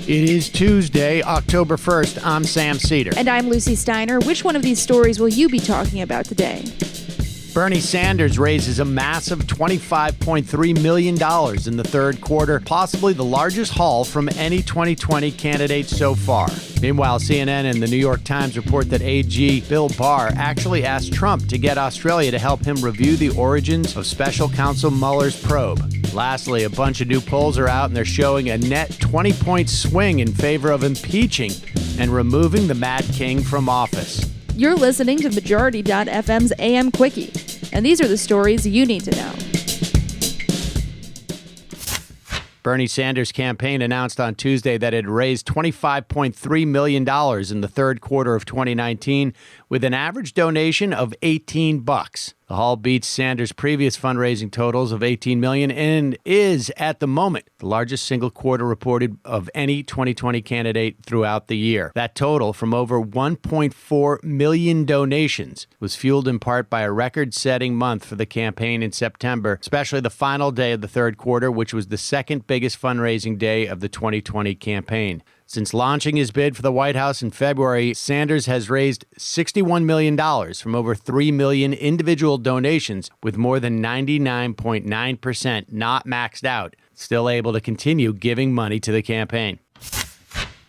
It is Tuesday, October 1st. I'm Sam Seder. And I'm Lucie Steiner. Which one of these stories will you be talking about today? Bernie Sanders raises a massive $25.3 million in the third quarter, possibly the largest haul from any 2020 candidate so far. Meanwhile, CNN and the New York Times report that AG Bill Barr actually asked Trump to get Australia to help him review the origins of Special Counsel Mueller's probe. Lastly, a bunch of new polls are out, and they're showing a net 20-point swing in favor of impeaching and removing the Mad King from office. You're listening to Majority.fm's AM Quickie, and these are the stories you need to know. Bernie Sanders' campaign announced on Tuesday that it raised $25.3 million in the third quarter of 2019 with an average donation of $18. The haul beats Sanders' previous fundraising totals of $18 million and is, at the moment, the largest single quarter reported of any 2020 candidate throughout the year. That total, from over 1.4 million donations, was fueled in part by a record-setting month for the campaign in September, especially the final day of the third quarter, which was the second biggest fundraising day of the 2020 campaign. Since launching his bid for the White House in February, Sanders has raised $61 million from over 3 million individual donations, with more than 99.9% not maxed out, still able to continue giving money to the campaign.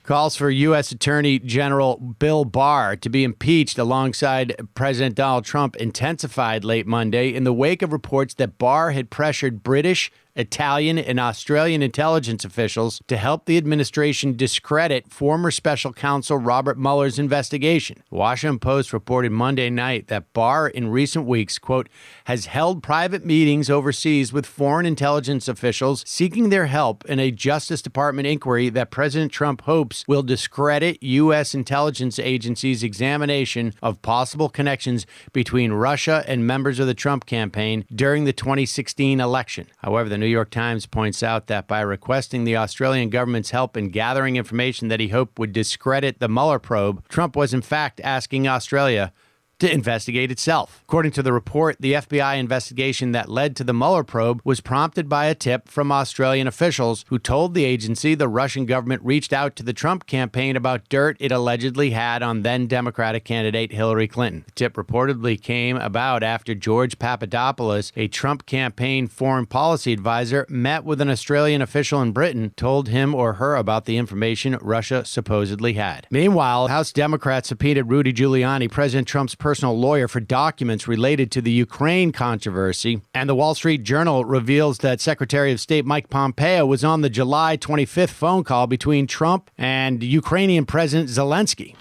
Calls for U.S. Attorney General Bill Barr to be impeached alongside President Donald Trump intensified late Monday in the wake of reports that Barr had pressured British, Italian, and Australian intelligence officials to help the administration discredit former Special Counsel Robert Mueller's investigation. The Washington Post reported Monday night that Barr, in recent weeks, quote, has held private meetings overseas with foreign intelligence officials seeking their help in a Justice Department inquiry that President Trump hopes will discredit U.S. intelligence agencies' examination of possible connections between Russia and members of the Trump campaign during the 2016 election. However, the New York Times points out that by requesting the Australian government's help in gathering information that he hoped would discredit the Mueller probe, Trump was in fact asking Australia to investigate itself. According to the report, the FBI investigation that led to the Mueller probe was prompted by a tip from Australian officials who told the agency the Russian government reached out to the Trump campaign about dirt it allegedly had on then Democratic candidate Hillary Clinton. The tip reportedly came about after George Papadopoulos, a Trump campaign foreign policy advisor, met with an Australian official in Britain, told him or her about the information Russia supposedly had. Meanwhile, House Democrats subpoenaed Rudy Giuliani, President Trump's personal lawyer, for documents related to the Ukraine controversy, and the Wall Street Journal reveals that Secretary of State Mike Pompeo was on the July 25th phone call between Trump and Ukrainian President Zelensky.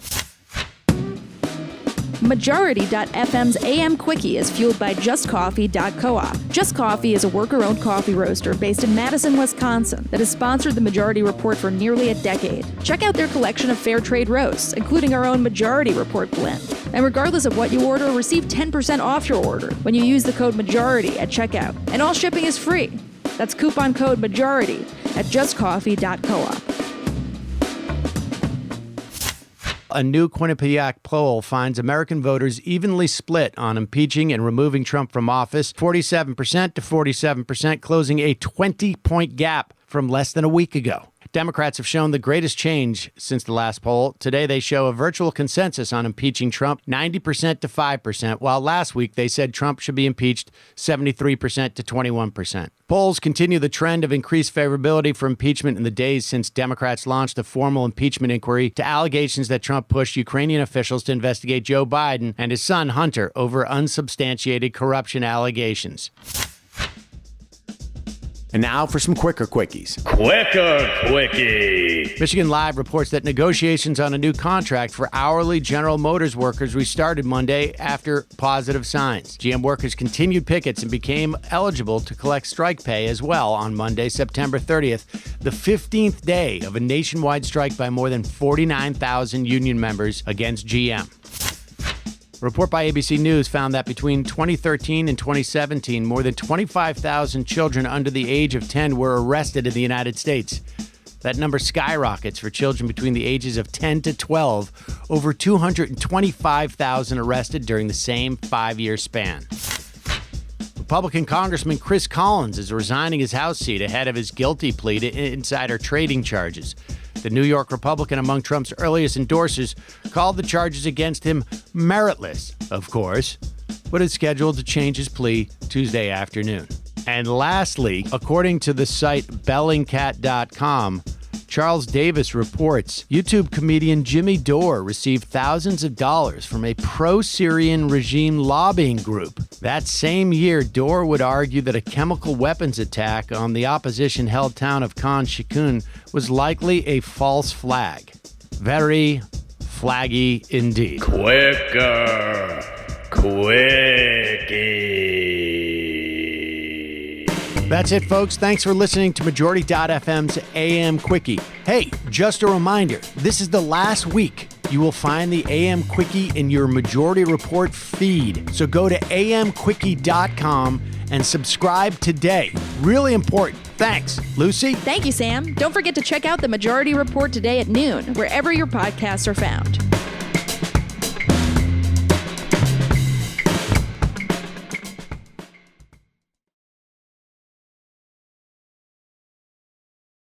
Majority.fm's AM Quickie is fueled by justcoffee.coop. Just Coffee is a worker-owned coffee roaster based in Madison, Wisconsin that has sponsored the Majority Report for nearly a decade. Check out their collection of fair trade roasts, including our own Majority Report blend. And regardless of what you order, receive 10% off your order when you use the code MAJORITY at checkout. And all shipping is free. That's coupon code MAJORITY at justcoffee.coop. A new Quinnipiac poll finds American voters evenly split on impeaching and removing Trump from office, 47% to 47%, closing a 20-point gap from less than a week ago. Democrats have shown the greatest change since the last poll. Today, they show a virtual consensus on impeaching Trump, 90% to 5%, while last week they said Trump should be impeached 73% to 21%. Polls continue the trend of increased favorability for impeachment in the days since Democrats launched a formal impeachment inquiry to allegations that Trump pushed Ukrainian officials to investigate Joe Biden and his son Hunter over unsubstantiated corruption allegations. And now for some quicker quickies. Quicker Quickie. Michigan Live reports that negotiations on a new contract for hourly General Motors workers restarted Monday after positive signs. GM workers continued pickets and became eligible to collect strike pay as well on Monday, September 30th, the 15th day of a nationwide strike by more than 49,000 union members against GM. A report by ABC News found that between 2013 and 2017, more than 25,000 children under the age of 10 were arrested in the United States. That number skyrockets for children between the ages of 10 to 12, over 225,000 arrested during the same 5-year span. Republican Congressman Chris Collins is resigning his House seat ahead of his guilty plea to insider trading charges. The New York Republican, among Trump's earliest endorsers, called the charges against him meritless, of course, but is scheduled to change his plea Tuesday afternoon. And lastly, according to the site Bellingcat.com, Charles Davis reports YouTube comedian Jimmy Dore received thousands of dollars from a pro-Syrian regime lobbying group. That same year, Dore would argue that a chemical weapons attack on the opposition-held town of Khan Shaykhun was likely a false flag. Very flaggy indeed. Quickie. That's it, folks. Thanks for listening to Majority.fm's AM Quickie. Hey, just a reminder, this is the last week you will find the AM Quickie in your Majority Report feed. So go to amquickie.com and subscribe today. Really important. Thanks. Lucie? Thank you, Sam. Don't forget to check out the Majority Report today at noon, wherever your podcasts are found.